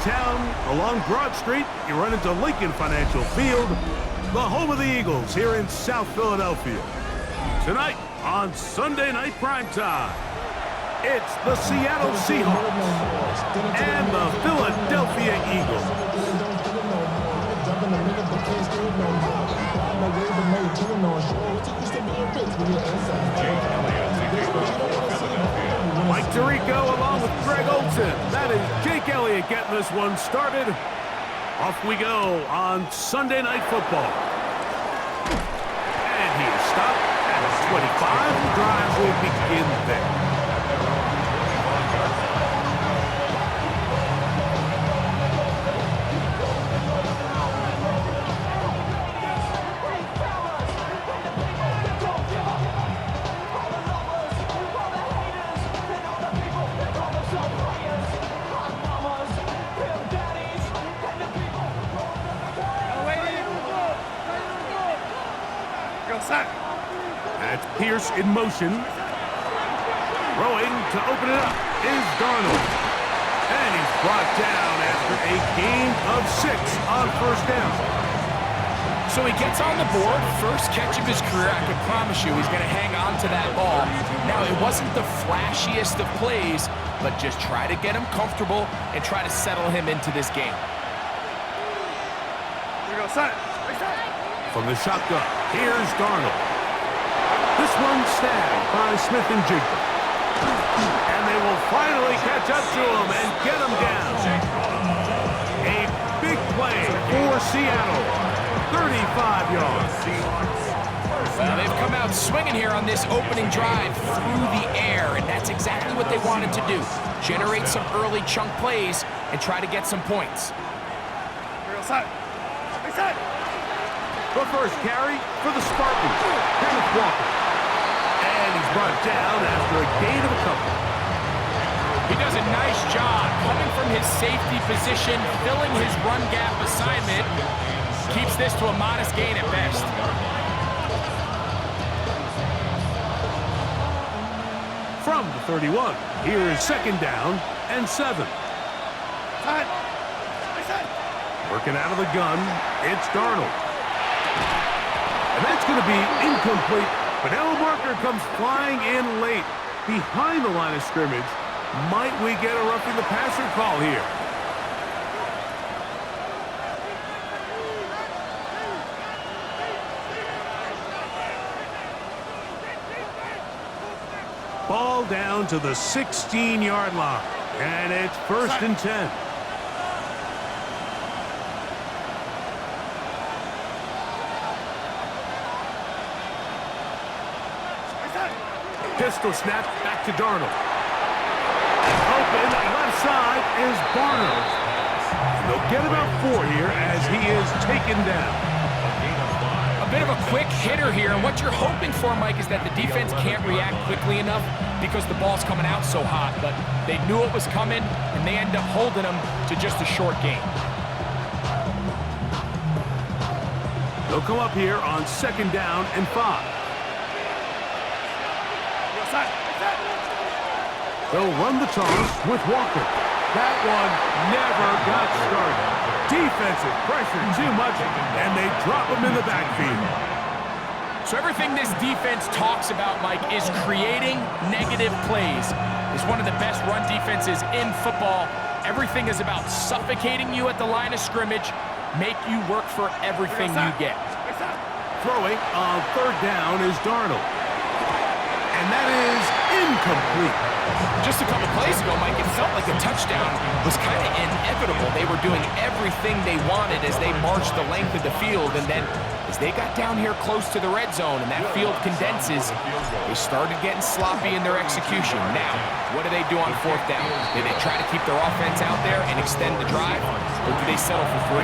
town along Broad Street, you run into Lincoln Financial Field, the home of the Eagles here in South Philadelphia. Tonight on Sunday Night Primetime, it's the Seattle Seahawks and the Philadelphia Eagles. Mike Tirico along with Greg Olsen. That is Jake Elliott getting this one started. Off we go on Sunday Night Football. And he is stopped at 25. The drive will begin there. That's Pierce in motion. Throwing to open it up is Darnold. And he's brought down after a gain of 6 on first down. So he gets on the board, first catch of his career. I can promise you he's going to hang on to that ball. Now, it wasn't the flashiest of plays, but just try to get him comfortable and try to settle him into this game. Here we go, set. From the shotgun, here's Darnold. This one snagged by Smith and Jigba. And they will finally catch up to him and get him down. A big play for Seattle. 35 yards. Well, they've come out swinging here on this opening drive through the air, and that's exactly what they wanted to do. Generate some early chunk plays and try to get some points. The first carry for the Spartans, Kenneth Walker. And he's brought down after a gain of a couple. He does a nice job coming from his safety position, filling his run gap assignment. Keeps this to a modest gain at best. From the 31, here is second down and 7. Working out of the gun, it's Darnold. And that's going to be incomplete. But now a marker comes flying in late behind the line of scrimmage. Might we get a roughing the passer call here? Ball down to the 16-yard line. And it's first and 10. Pistol snap back to Darnold. Open left side is Barnes. And they'll get about 4 here as he is taken down. A bit of a quick hitter here, and what you're hoping for, Mike, is that the defense can't react quickly enough because the ball's coming out so hot, but they knew it was coming, and they end up holding them to just a short gain. They'll come up here on second down and 5. They'll run the toss with Walker. That one never got started. Defensive pressure too much, and they drop him in the backfield. So everything this defense talks about, Mike, is creating negative plays. It's one of the best run defenses in football. Everything is about suffocating you at the line of scrimmage, make you work for everything you get. Throwing on third down is Darnold. And that is incomplete. Just a couple plays ago, Mike, it felt like a touchdown was kind of inevitable. They were doing everything they wanted as they marched the length of the field, and then as they got down here close to the red zone and that field condenses, they started getting sloppy in their execution. Now, what do they do on fourth down? Do they try to keep their offense out there and extend the drive, or do they settle for 3?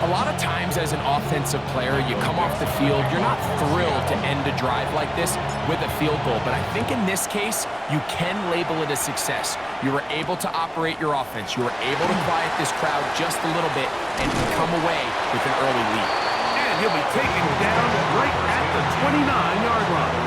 A lot of times as an offensive player, you come off the field, you're not thrilled to end a drive like this with a field goal. But I think in this case, you can label it a success. You were able to operate your offense. You were able to quiet this crowd just a little bit and come away with an early lead. And he'll be taken down right at the 29-yard line.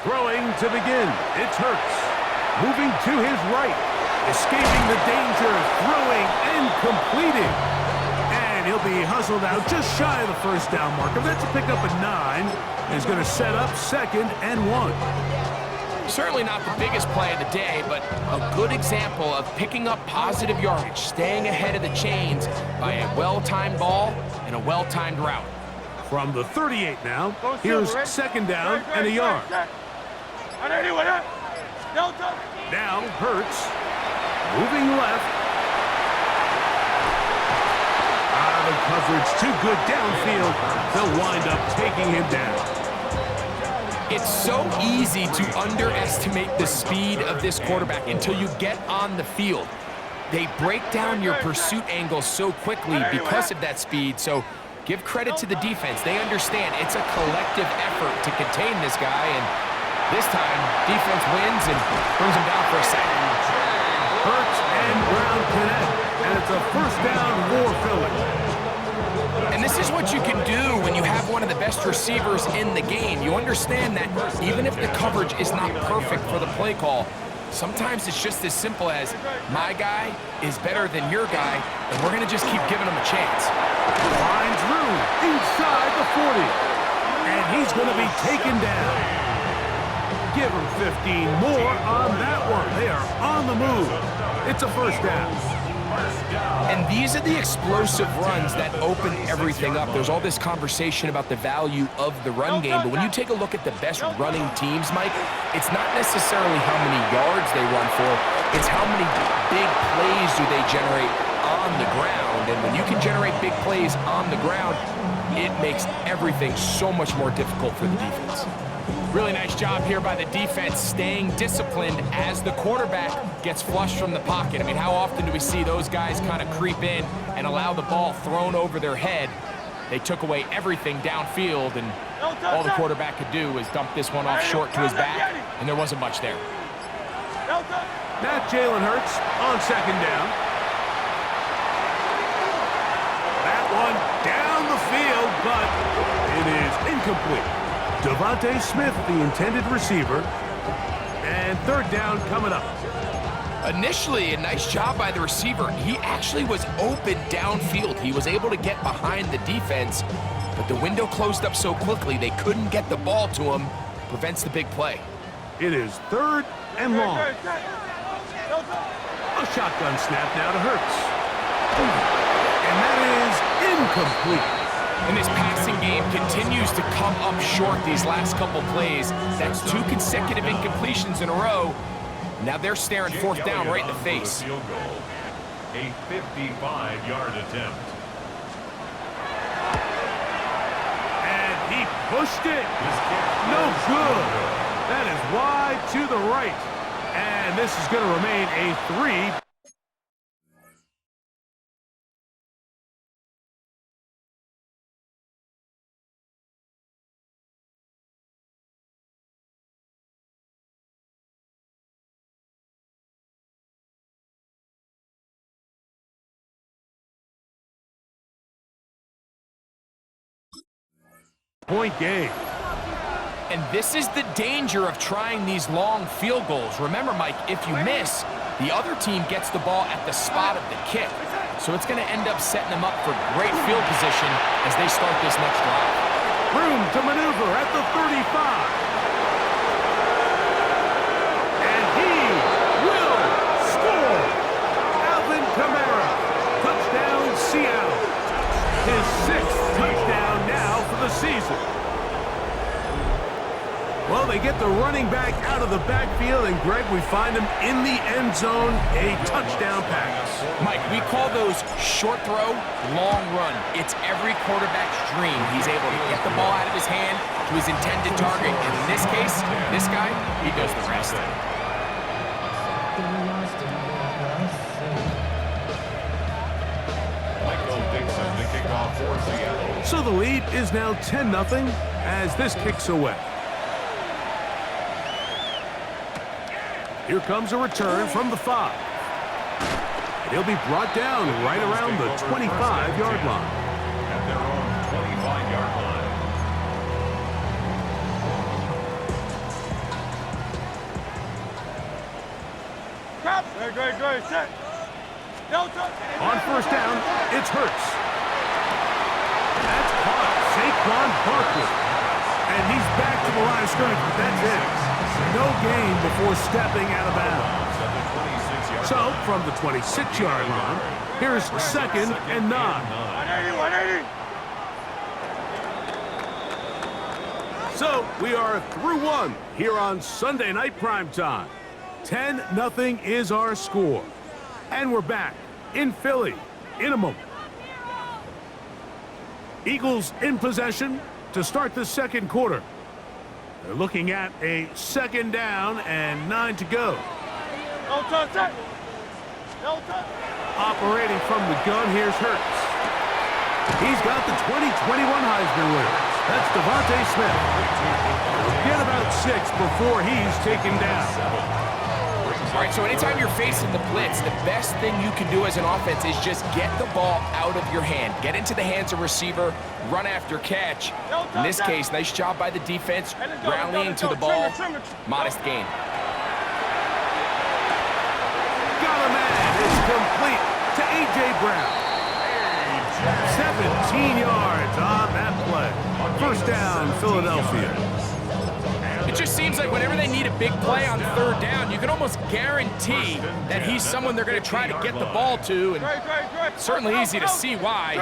Throwing to begin. It's Hurts. Moving to his right. Escaping the danger. Throwing and completing. And he'll be hustled out just shy of the first down marker. That's a pickup at 9. He's going to set up 2nd and 1. Certainly not the biggest play of the day, but a good example of picking up positive yardage, staying ahead of the chains by a well-timed ball and a well-timed route. From the 38 now, here's 2nd down and a yard. Now Hurts, moving left. Out of coverage, too good downfield. They'll wind up taking him down. It's so easy to underestimate the speed of this quarterback until you get on the field. They break down your pursuit angle so quickly because of that speed, so give credit to the defense. They understand it's a collective effort to contain this guy, and this time, defense wins and brings him down for a sack. Hurts and Brown connect, and it's a first down for Philly. And this is what you can do when you have one of the best receivers in the game. You understand that even if the coverage is not perfect for the play call, sometimes it's just as simple as, my guy is better than your guy, and we're going to just keep giving him a chance. Finds room inside the 40, and he's going to be taken down. Give him 15 more on that one. They are on the move. It's a first down. And these are the explosive runs that open everything up. There's all this conversation about the value of the run game, but when you take a look at the best running teams, Mike, it's not necessarily how many yards they run for, it's how many big plays do they generate on the ground. And when you can generate big plays on the ground, it makes everything so much more difficult for the defense. Really nice job here by the defense staying disciplined as the quarterback gets flushed from the pocket. I mean, how often do we see those guys kind of creep in and allow the ball thrown over their head? They took away everything downfield, and all the quarterback could do was dump this one off short to his back, and there wasn't much there. Now Jalen Hurts on 2nd down. That one down the field, but it is incomplete. Devontae Smith, the intended receiver, and 3rd down coming up. Initially, a nice job by the receiver. He actually was open downfield. He was able to get behind the defense, but the window closed up so quickly they couldn't get the ball to him. Prevents the big play. It is 3rd and long. A shotgun snap now to Hurts. And that is incomplete. And this passing game continues to come up short these last couple plays. That's 2 consecutive incompletions in a row. Now they're staring 4th down right in the face. A 55-yard attempt. And he pushed it. No good. That is wide to the right. And this is going to remain a 3. Point game. And this is the danger of trying these long field goals. Remember, Mike, if you miss, the other team gets the ball at the spot of the kick. So it's going to end up setting them up for great field position as they start this next drive. Room to maneuver at the 35. And he will score. Alvin Kamara. Touchdown, Seattle. His 6th touchdown now for the season. Well, they get the running back out of the backfield, and Greg, we find him in the end zone, a touchdown pass. Mike, we call those short throw, long run. It's every quarterback's dream. He's able to get the ball out of his hand to his intended target, and in this case, this guy, he does the rest. So the lead is now 10-0 as this kicks away. Here comes a return from the 5. And he'll be brought down right around the 25-yard line. At their own 25-yard line. Great. Set. On first down, it's Hurts. That's caught. Saquon Barkley. And he's back to the line of scrimmage, but that's it. No gain before stepping out of bounds. So, from the 26-yard line, here's 2nd and 9. 180. So, we are through one here on Sunday Night Primetime. 10-0 is our score. And we're back in Philly in a moment. Eagles in possession to start the second quarter. They're looking at a 2nd down and 9 to go. Operating from the gun, here's Hurts. He's got the 2021 Heisman winner. That's Devontae Smith. He'll get about 6 before he's taken down. All right, so anytime you're facing the blitz, the best thing you can do as an offense is just get the ball out of your hand. Get into the hands of receiver, run after catch. In this case, nice job by the defense, rallying to the ball. Modest gain. Got a man. It's complete to A.J. Brown. 17 yards on that play. First down, Philadelphia. It just seems like whenever they need a big play on 3rd down, you can almost guarantee that he's someone they're going to try to get the ball to, and certainly easy to see why.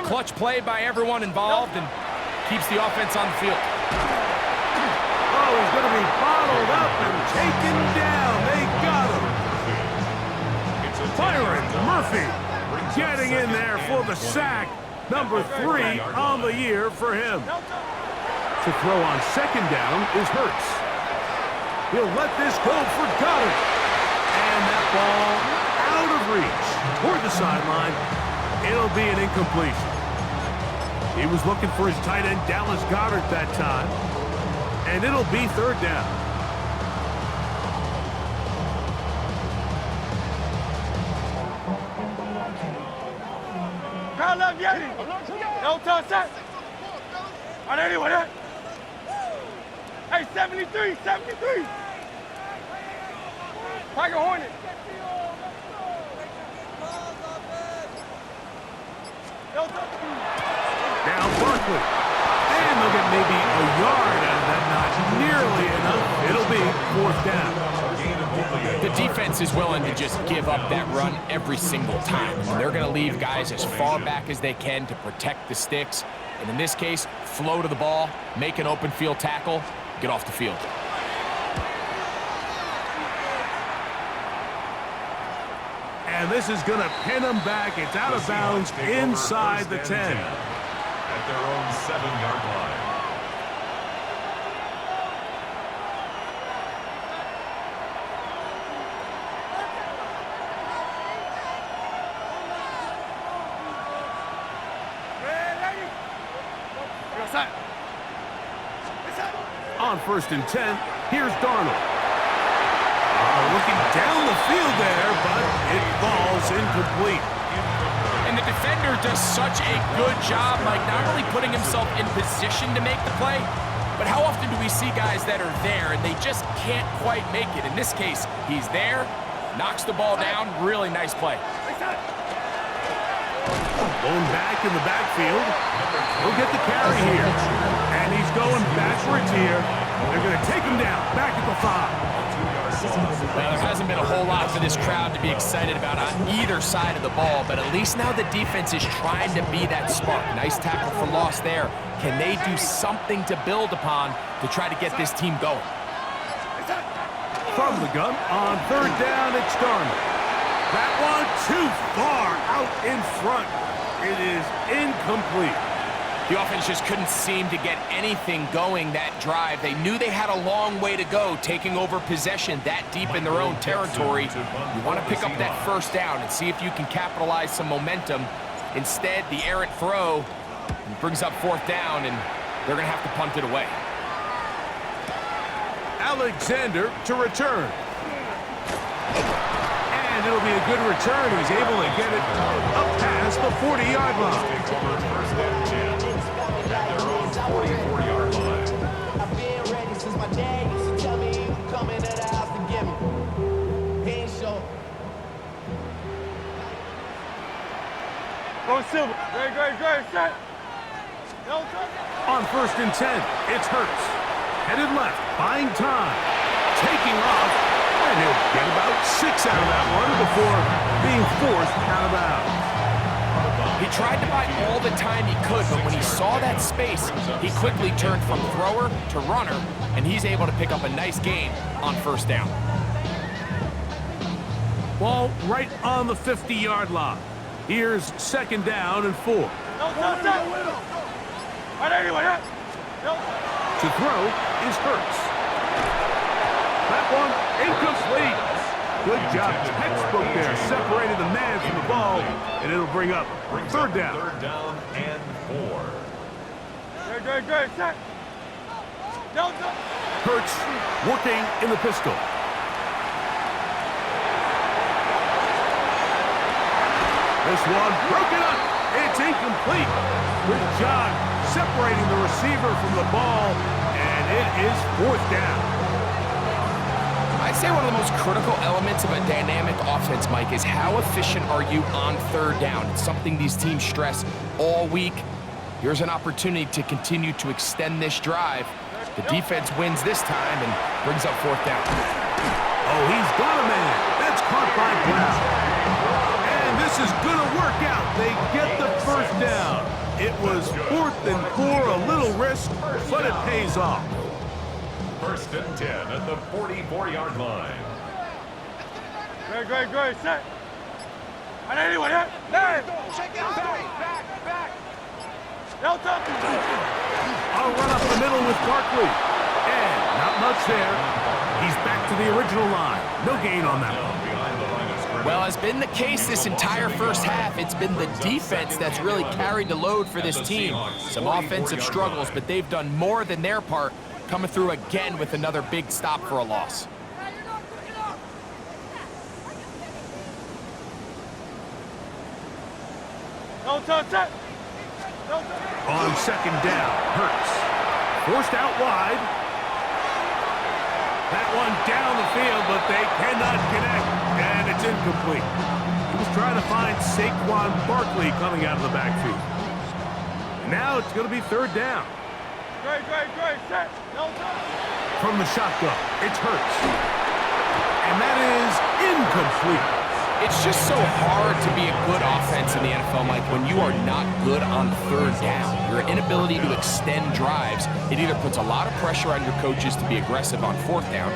Clutch play by everyone involved and keeps the offense on the field. Oh, he's going to be bottled up and taken down. They got him. Byron Murphy getting in there for the sack. Number 3 on the year for him. To throw on 2nd down is Hurts. He'll let this go for Goddard. And that ball out of reach toward the sideline. It'll be an incompletion. He was looking for his tight end, Dallas Goddard, that time. And it'll be 3rd down. Crowd love Yeti. No touch set. 180. Hey, 73. Tiger Hornet. Now Barkley. And they'll get maybe a yard out of that. Not nearly enough. It'll be 4th down. The defense is willing to just give up that run every single time. And they're going to leave guys as far back as they can to protect the sticks. And in this case, flow to the ball, make an open field tackle, get off the field. And this is going to pin them back. It's out of bounds inside the 10. At their own 7-yard line. On 1st and 10, here's Darnold. Looking down the field there, but it falls incomplete. And the defender does such a good job, like not only putting himself in position to make the play, but how often do we see guys that are there and they just can't quite make it? In this case, he's there, knocks the ball down, really nice play. Going back in the backfield. He'll get the carry here. And he's going backwards here. They're going to take him down, back at the 5. Well, there hasn't been a whole lot for this crowd to be excited about on either side of the ball, but at least now the defense is trying to be that spark. Nice tackle for loss there. Can they do something to build upon to try to get this team going? From the gun, on 3rd down, it's Darnold. That one too far out in front. It is incomplete. The offense just couldn't seem to get anything going that drive. They knew they had a long way to go, taking over possession that deep in their own territory. You want to pick up that 1st down and see if you can capitalize some momentum. Instead, the errant throw brings up 4th down, and they're going to have to punt it away. Alexander to return. And it'll be a good return. He's able to get it up past the 40-yard line. First and 10 at their own 44-yard line. I've been ready since my dad used to tell me he was coming to the house to get me. He ain't sure. Go Silver. Great, set. No touch. On 1st and 10, it's Hurts. Headed left, buying time. Taking off, and he'll get about 6 out of that one before being forced out of bounds. He tried to buy all the time he could, but when he saw that space, he quickly turned from thrower to runner, and he's able to pick up a nice gain on 1st down. Ball right on the 50-yard line. Here's 2nd down and 4. No touch. On anyone. No. To throw is Hurts. That one incomplete. Good job. Textbook there. Separated the man from the ball, and it'll bring up 3rd down. 3rd down and 4. Great, set. No touch. Hurts working in the pistol. This one broken up. It's incomplete. Good job separating the receiver from the ball, and it is 4th down. I'd say one of the most critical elements of a dynamic offense, Mike, is how efficient are you on 3rd down. It's something these teams stress all week. Here's an opportunity to continue to extend this drive. The defense wins this time and brings up 4th down. Oh, he's got a man. That's caught by Brown. And this is going to work out. They get the 1st down. It was 4th and 4, a little risk, but it pays off. 1st and 10 at the 44-yard line. Great, set. On anyone. Back. No touch. I'll run up the middle with Barkley. And not much there. He's back to the original line. No gain on that one. Well, as been the case this entire 1st half, it's been the defense that's really carried the load for this team. Some offensive struggles, but they've done more than their part, coming through again with another big stop for a loss. No touch. On 2nd down, Hurts. Forced out wide. That one down the field, but they cannot connect, and it's incomplete. He was trying to find Saquon Barkley coming out of the backfield. Now it's going to be 3rd down. Great, set. No touch. From the shotgun, it's Hurts. And that is incomplete. It's just so hard to be a good offense in the NFL, Mike, when you are not good on 3rd down. Your inability to extend drives, it either puts a lot of pressure on your coaches to be aggressive on 4th down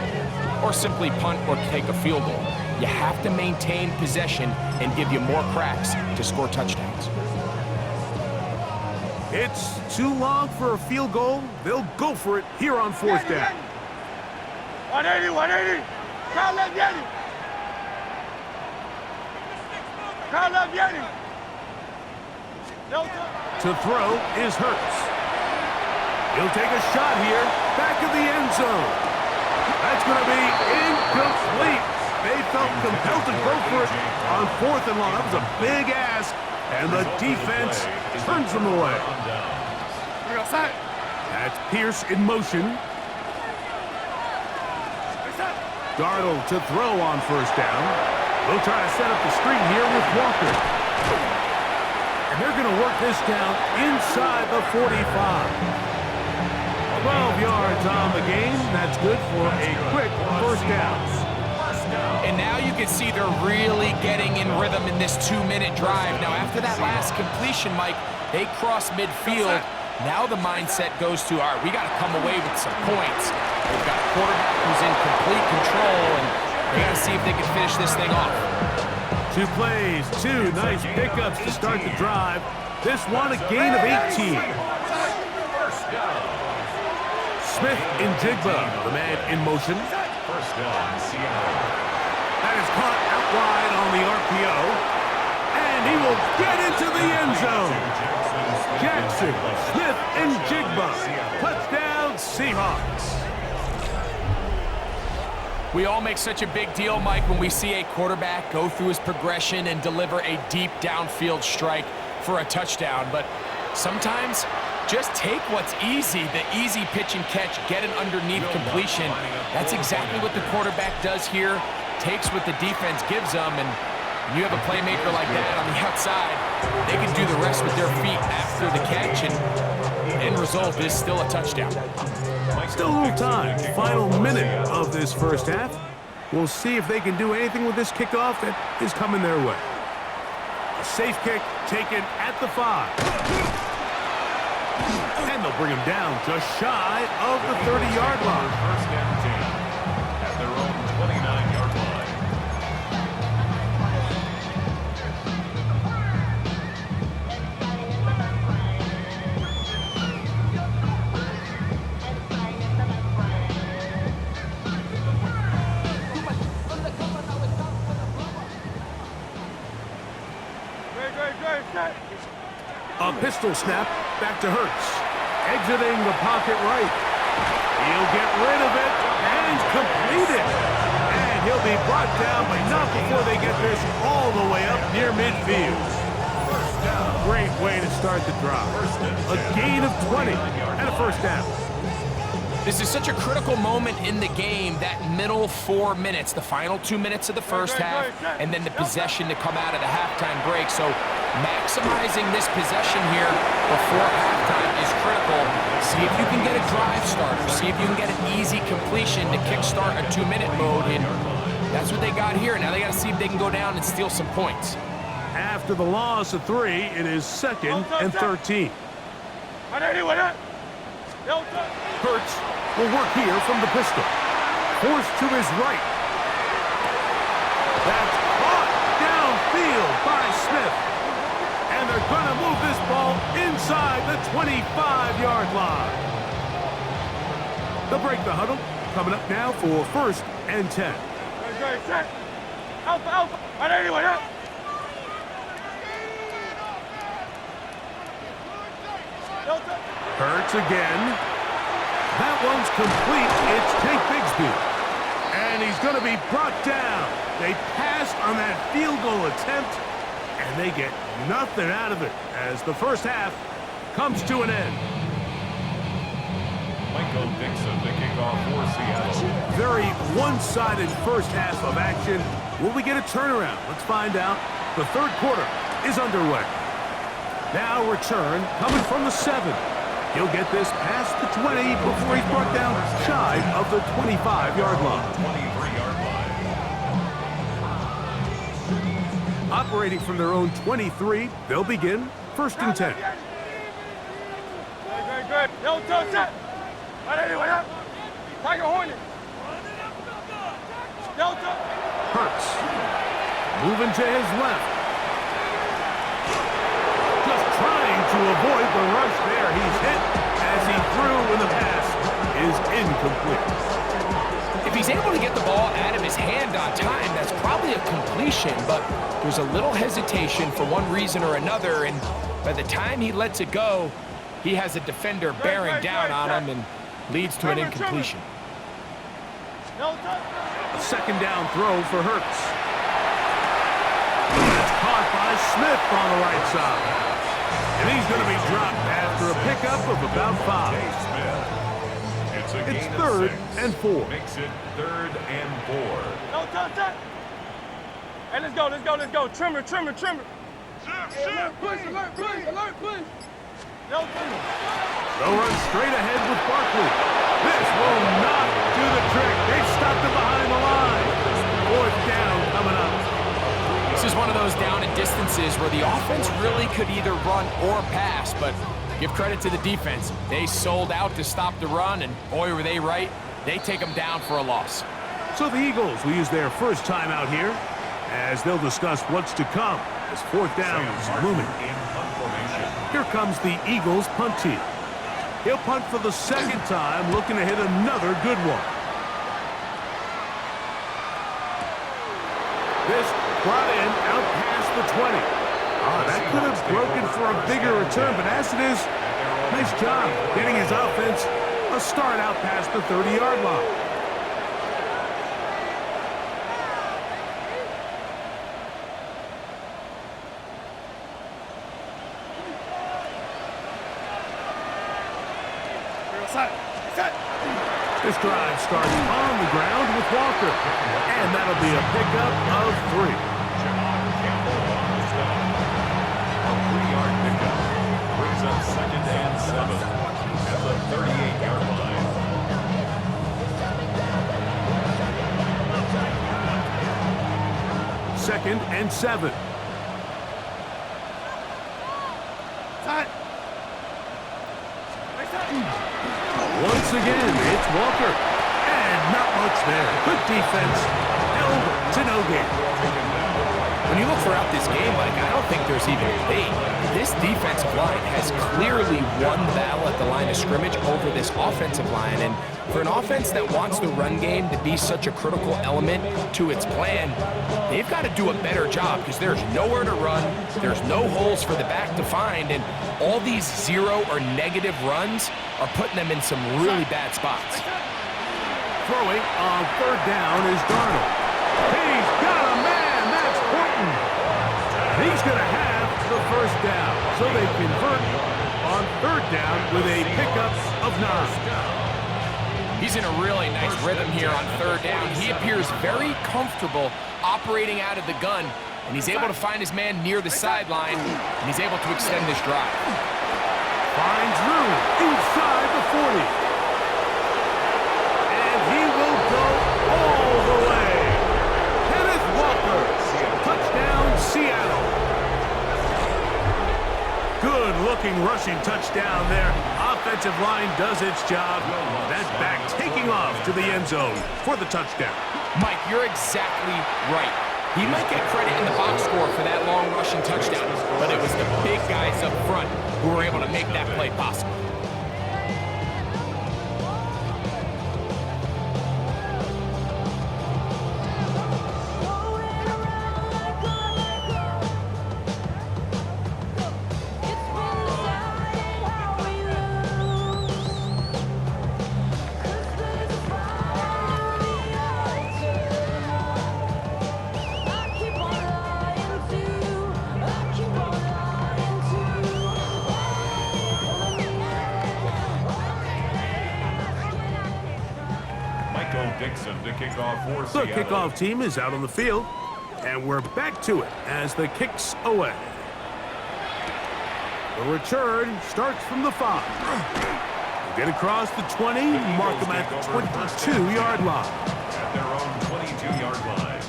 or simply punt or take a field goal. You have to maintain possession and give you more cracks to score touchdowns. It's too long for a field goal. They'll go for it here on 4th down. 180. Kyle left Yeti. No touch. To throw is Hurts. He'll take a shot here, back of the end zone. That's going to be incomplete. They felt compelled to go for it on 4th and long. That was a big ask, and the defense turns them away. That's Pierce in motion. Darnold to throw on 1st down. They'll try to set up the screen here with Walker. And they're going to work this down inside the 45. 12 yards on the game. That's good for a quick 1st down. And now you can see they're really getting in rhythm in this 2-minute drive. Now, after that last completion, Mike, they cross midfield. Now the mindset goes to, all right, we got to come away with some points. They've got a quarterback who's in complete control, and they got to see if they can finish this thing off. 2 plays, 2 nice pickups to start the drive. This one a gain of 18. Smith and Jigba, the man in motion. 1st down, Seattle. That is caught out wide on the RPO. And he will get into the end zone. Jackson, Smith, and Jigba. Touchdown, Seahawks. We all make such a big deal, Mike, when we see a quarterback go through his progression and deliver a deep downfield strike for a touchdown. But sometimes, just take what's easy, the easy pitch and catch, get an underneath completion. That's exactly what the quarterback does here. Takes what the defense gives them, and you have a playmaker like that on the outside. They can do the rest with their feet after the catch, and end result is still a touchdown. Still a little time. Final minute of this first half. We'll see if they can do anything with this kickoff that is coming their way. A safe kick taken at the 5. And they'll bring him down just shy of the 30-yard line. First and 10 at their own 29-yard line. A pistol snap back to Hurts. Exiting the pocket right. He'll get rid of it and complete it. And he'll be brought down, but not before they get this all the way up near midfield. Great way to start the drive. A gain of 20 and a first down. This is such a critical moment in the game, that middle 4 minutes, the final 2 minutes of the first half, and then the possession to come out of the halftime break. So maximizing this possession here before halftime is critical. See if you can get a drive starter. See if you can get an easy completion to kickstart a 2-minute mode. And that's what they got here. Now they got to see if they can go down and steal some points. After the loss of 3, it is 2nd and 13. Hurts will work here from the pistol. Forced to his right. That's caught downfield by Smith. And they're going to move this ball inside the 25-yard line. They'll break the huddle. Coming up now for 1st and 10. Hurts again. That one's complete. It's Tank Bigsby. And he's going to be brought down. They passed on that field goal attempt, and they get nothing out of it as the first half comes to an end. Michael Dixon, the kickoff for Seattle. Very one-sided first half of action. Will we get a turnaround? Let's find out. The third quarter is underway. Now return coming from the 7. He'll get this past the 20 before he's brought down shy of the 25-yard line. 23-yard line. Operating from their own 23, they'll begin 1st and 10. Hurts moving to his left. Just trying to avoid the rush there. He's hit as he threw when the pass is incomplete. If he's able to get the ball out of his hand on time, that's probably a completion, but there's a little hesitation for one reason or another, and by the time he lets it go, he has a defender bearing down on him and leads to an incompletion. A 2nd down throw for Hurts. That's caught by Smith on the right side. And he's going to be dropped after a pickup of about 5. It's 3rd and 4. Makes it 3rd and 4. Hey, let's go. Trimmer. Push, alert, push. They'll run straight ahead with Barkley. This will not do the trick. They've stopped him behind the line. 4th down coming up. This is one of those down and distances where the offense really could either run or pass, but give credit to the defense. They sold out to stop the run, and boy, were they right. They take them down for a loss. So the Eagles will use their first time out here as they'll discuss what's to come as 4th down is looming. Here comes the Eagles punt team. He'll punt for the 2nd time, looking to hit another good one. This brought in out past the 20. That could have broken for a bigger return, but as it is, nice job getting his offense a start out past the 30-yard line. This drive starts on the ground with Walker, and that'll be a pickup of 3. 2nd and 7. Once again, it's Walker. And not much there. Good defense. Held to no gain. When you look throughout this game, Mike, I don't think there's even a debate. This defensive line has clearly won the battle at the line of scrimmage over this offensive line. And for an offense that wants the run game to be such a critical element to its plan, they've got to do a better job because there's nowhere to run, there's no holes for the back to find, and all these zero or negative runs are putting them in some really bad spots. Throwing on 3rd down is Darnold. He's got a man. That's Horton. He's going to have the 1st down. So they convert on 3rd down with a pickup of 9. He's in a really nice rhythm here on 3rd down. He appears very comfortable operating out of the gun, and he's able to find his man near the sideline, and he's able to extend this drive. Finds room inside the 40. And he will go all the way. Kenneth Walker, touchdown Seattle. Good-looking rushing touchdown there. Offensive line does its job. That back taking off to the end zone for the touchdown. Mike, you're exactly right. He might get credit in the box score for that long rushing touchdown, but it was the big guys up front who were able to make that play possible. To kick off for The Seattle. kickoff team is out on the field, and we're back to it as the kick's away. The return starts from the 5. Get across the 20, mark them at the 22-yard line. At their own 22-yard line.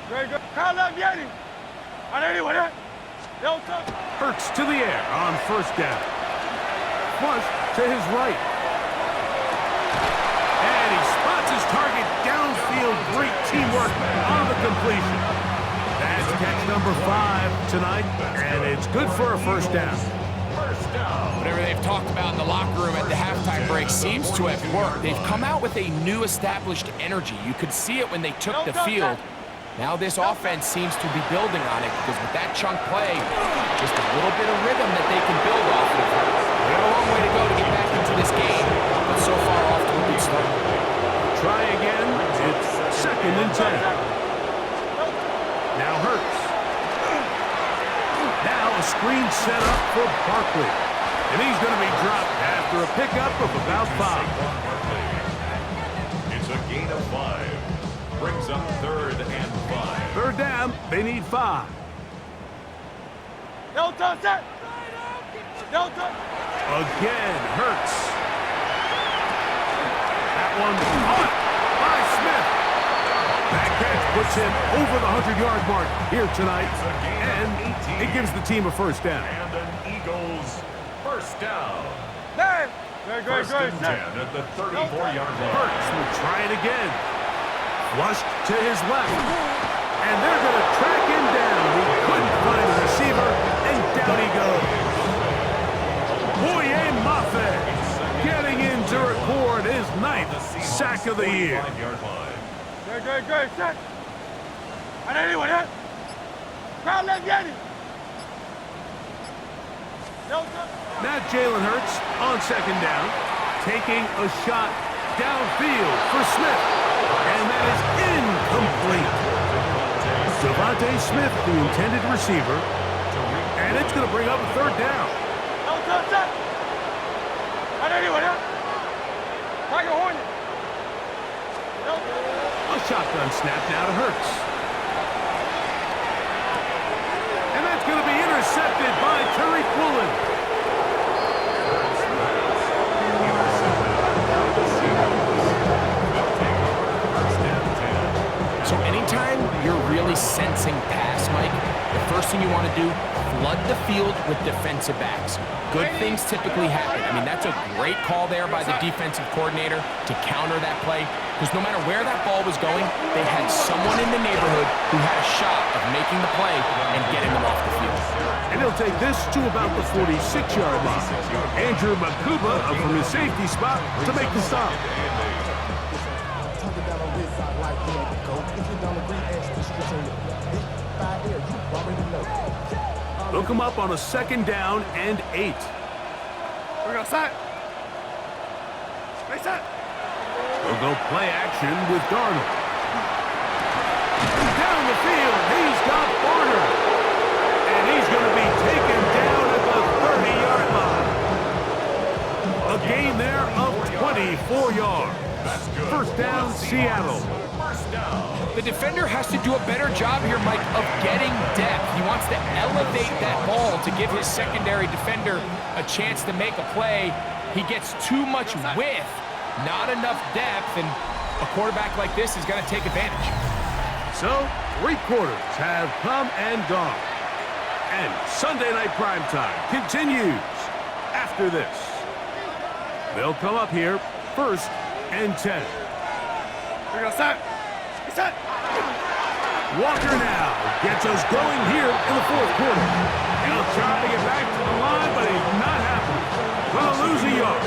Very good. Kyle Yeti. On anyone, eh? Hurts to the air on 1st down. Flush to his right. And he spots his target downfield. Great teamwork on the completion. That's catch number 5 tonight, and it's good for a 1st down. First down. Whatever they've talked about in the locker room at the halftime break seems to have worked. They've come out with a new established energy. You could see it when they took the field. Now this offense seems to be building on it because with that chunk play, just a little bit of rhythm that they can build off of. They have a long way to go to get back into this game, but so far off to a good start. Try again. It's 2nd and 10. Now Hurts. Now a screen set up for Barkley. And he's going to be dropped after a pickup of about 5. It's a gain of 5. Brings up 3rd and 5. 3rd down, they need 5. No touch that. No touch. Again, Hurts. That one caught by Smith. That catch puts him over the 100-yard mark here tonight, and it gives the team a 1st down. And an Eagles 1st down. Man. Very good. First and 10 at the 34-yard line. Hurts will try it again. Flushed to his left. And they're going to track him down. He couldn't find a receiver, and down he goes. Boye Mafe getting in to record his 9th sack of the year. Very good. Set. On anyone, eh? Kyle Yeti. No touch. Now Jalen Hurts on 2nd down, taking a shot downfield for Smith. And that is incomplete. Devontae Smith, the intended receiver. And it's going to bring up a 3rd down. No touch that. On anyone, eh? Tiger Hornet. No touch. A shotgun snap now to Hurts. And that's going to be intercepted by Tariq Woolen. anytime you're really sensing pass, Mike, the first thing you want to do, flood the field with defensive backs. Good things typically happen. I mean, that's a great call there by the defensive coordinator to counter that play, because no matter where that ball was going, they had someone in the neighborhood who had a shot of making the play and getting them off the field. And he'll take this to about the 46-yard line. Andrew Makuba from his safety spot to make the stop. They'll come up on a 2nd down and 8. We go set. Reset. They'll go play action with Darnold. Down the field, he's got Barner. And he's going to be taken down at the 30-yard line. A gain there of 24 yards. First down, Seattle. The defender has to do a better job here, Mike, of getting depth. He wants to elevate that ball to give his secondary defender a chance to make a play. He gets too much width, not enough depth, and a quarterback like this is going to take advantage. So, 3 quarters have come and gone. And Sunday Night Primetime continues after this. They'll come up here, 1st and 10. We go set. Reset. Walker now gets us going here in the 4th quarter. He'll try to get back to the line, but he's not happy. Gonna lose a yard.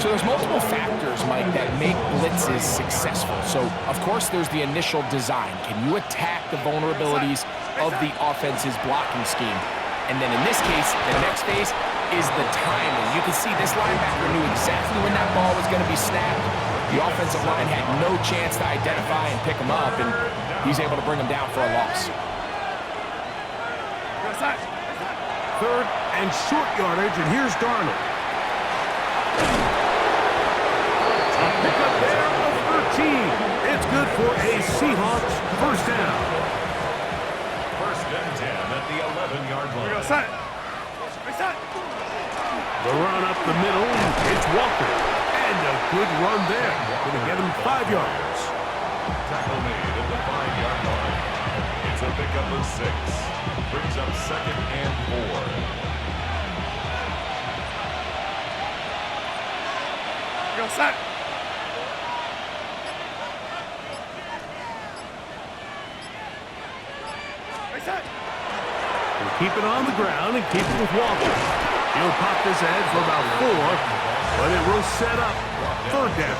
So there's multiple factors, Mike, that make blitzes successful. So, of course, there's the initial design. Can you attack the vulnerabilities of the offense's blocking scheme? And then in this case, the next phase is the timing. You can see this linebacker knew exactly when that ball was going to be snapped. The offensive line had no chance to identify and pick him up, and he's able to bring him down for a loss. 3rd and short yardage, and here's Darnold. Pick up there of 13. It's good for a Seahawks first down. 1st and 10 at the 11-yard line. We go set. Reset. The run up the middle, it's Walker. And a good run there. Going to get him 5 yards. Tackle made at the 5-yard line. It's a pickup of 6. Brings up 2nd and 4. We go set. Reset. We'll keep it on the ground and keep it with Walker. He'll pop this ahead for about 4. But it will set up 3rd down.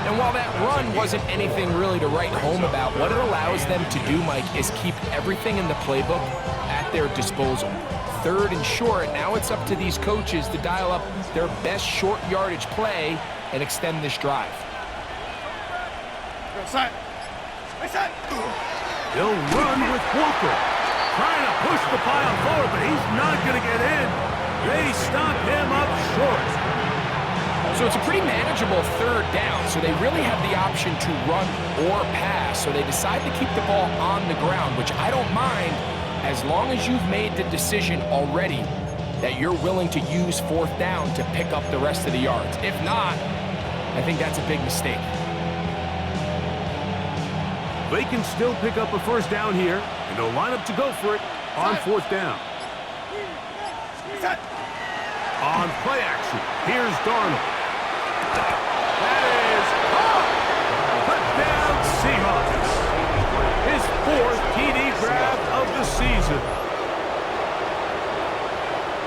And while that run wasn't anything really to write home about, what it allows them to do, Mike, is keep everything in the playbook at their disposal. 3rd and short, now it's up to these coaches to dial up their best short yardage play and extend this drive. Go set. Reset. He'll run with Walker. Trying to push the pile forward, but he's not going to get in. They stop him up short. So it's a pretty manageable 3rd down, so they really have the option to run or pass. So they decide to keep the ball on the ground, which I don't mind as long as you've made the decision already that you're willing to use 4th down to pick up the rest of the yards. If not, I think that's a big mistake. They can still pick up a 1st down here, and they'll line up to go for it on 4th down. Reset. On play action, here's Darnold. That is caught! Touchdown Seahawks. His 4th TD grab of the season.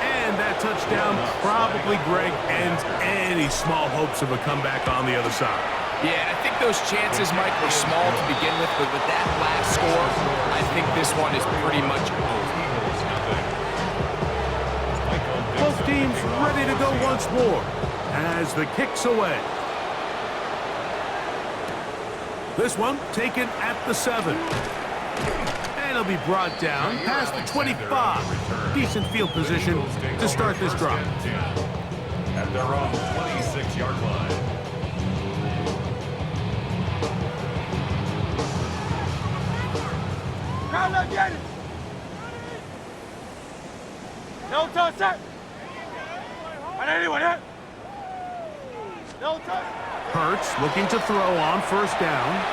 And that touchdown probably, Greg, ends any small hopes of a comeback on the other side. Yeah, I think those chances, Mike, were small to begin with, but with that last score, I think this one is pretty much over. Both teams ready to go once more as the kick's away. This one taken at the 7. And it'll be brought down past the 25. Decent field position to start this drive. At their own 26-yard line. Crowd up, get it. No touch, set. And anyone hit? No touch. Hurts looking to throw on 1st down.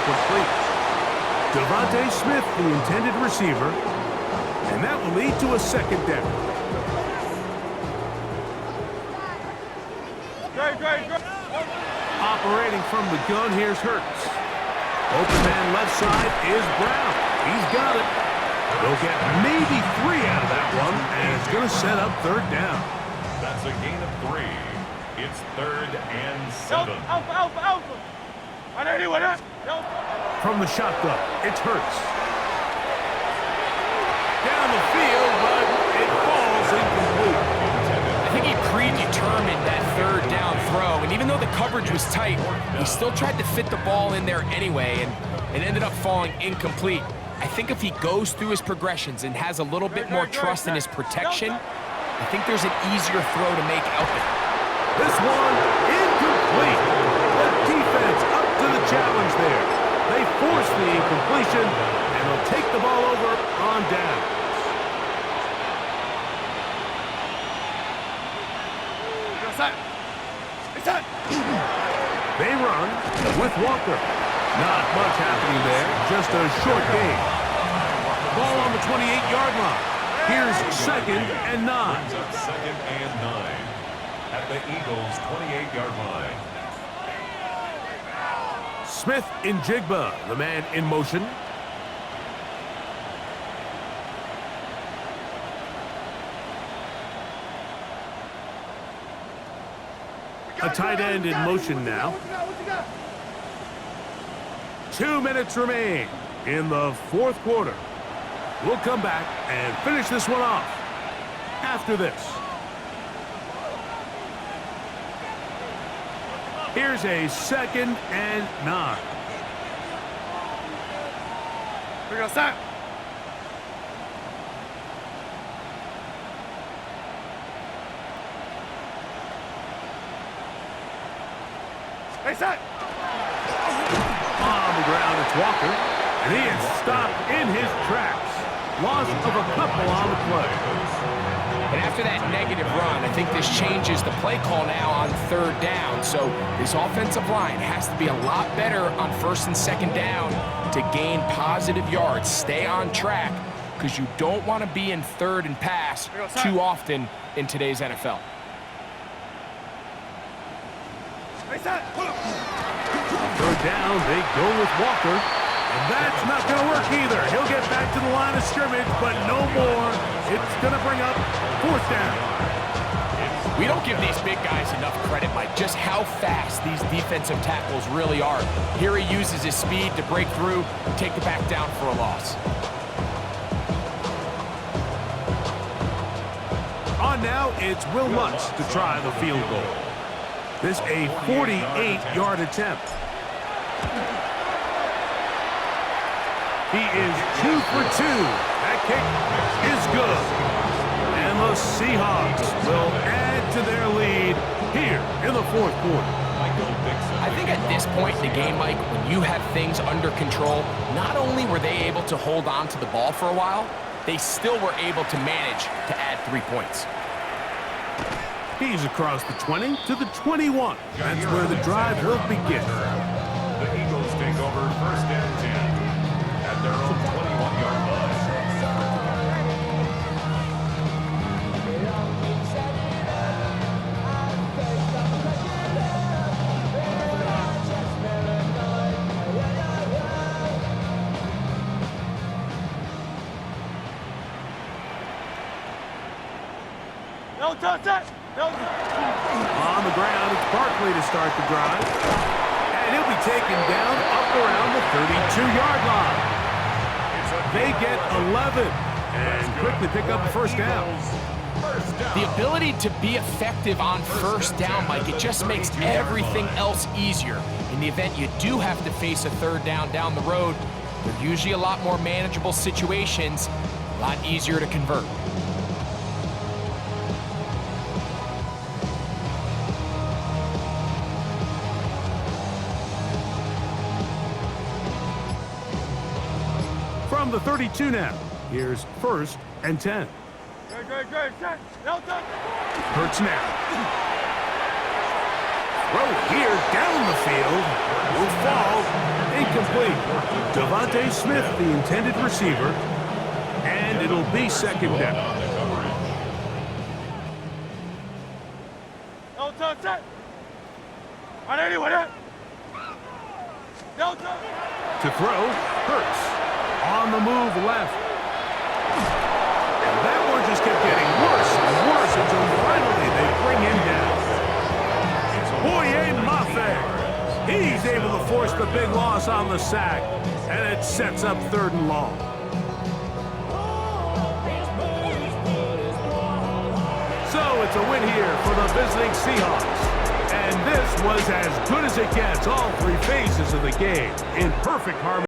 incomplete. Devontae Smith, the intended receiver, and that will lead to a second down. Operating from the gun, here's Hurts. Open man left side is Brown. He's got it. They'll get maybe 3 out of that one, and it's going to set up third down. That's a gain of 3. It's 3rd and 7. Alpha. From the shotgun, it's Hurts. Down the field, but it falls incomplete. I think he predetermined that third down throw, and even though the coverage was tight, he still tried to fit the ball in there anyway, and it ended up falling incomplete. I think if he goes through his progressions and has a little bit more trust in his protection, I think there's an easier throw to make out there. This one, incomplete. The defense up to the challenge there. They force the incompletion, and they'll take the ball over on down. They run with Walker. Not much happening there, just a short gain. Ball on the 28-yard line. Here's 2nd and 9. Brings up 2nd and 9 at the Eagles' 28-yard line. Smith in Jigba, the man in motion. A tight end in motion now. 2 minutes remain in the 4th quarter. We'll come back and finish this one off after this. Here's a 2nd and 9. We're going to start. Hey, set. On the ground, it's Walker, and he is stopped in his tracks. Loss of a couple on the play. And after that negative run, I think this changes the play call now on third down. So this offensive line has to be a lot better on 1st and 2nd down to gain positive yards. Stay on track, because you don't want to be in 3rd and pass too often in today's NFL. Third down, they go with Walker, and that's not going to work either. He'll get back to the line of scrimmage, but no more. It's going to bring up 4th down. We don't give these big guys enough credit, Mike, just how fast these defensive tackles really are. Here he uses his speed to break through, take the back down for a loss. On now, it's Will Lutz to try the field goal. This a 48-yard attempt. He is 2 for 2. That kick is good. And the Seahawks will add to their lead here in the 4th quarter. I think at this point in the game, Mike, when you have things under control, not only were they able to hold on to the ball for a while, they still were able to manage to add 3 points. He's across the 20 to the 21. That's where the drive will begin. The Eagles take over 1st and 10 at their own 21-yard line. No touch that. No. On the ground, it's Barkley to start the drive. And he'll be taken down up around the 32-yard line. They get 11 and quickly pick up the 1st down. The ability to be effective on 1st down, Mike, it just makes everything else easier. In the event you do have to face a 3rd down the road, they're usually a lot more manageable situations, a lot easier to convert. From the 32 now, here's 1st and 10. Good. Set. No touch. Hurts now. Throw here down the field. Will fall. Incomplete. Devontae Smith, the intended receiver. And it'll be second down. No, set. On anyone, no, To throw, Hurts. On the move left. And that one just kept getting worse and worse until finally they bring him down. Boye Mafe. He's able to force the big loss on the sack. And it sets up 3rd and long. So it's a win here for the visiting Seahawks. And this was as good as it gets, all 3 phases of the game, in perfect harmony.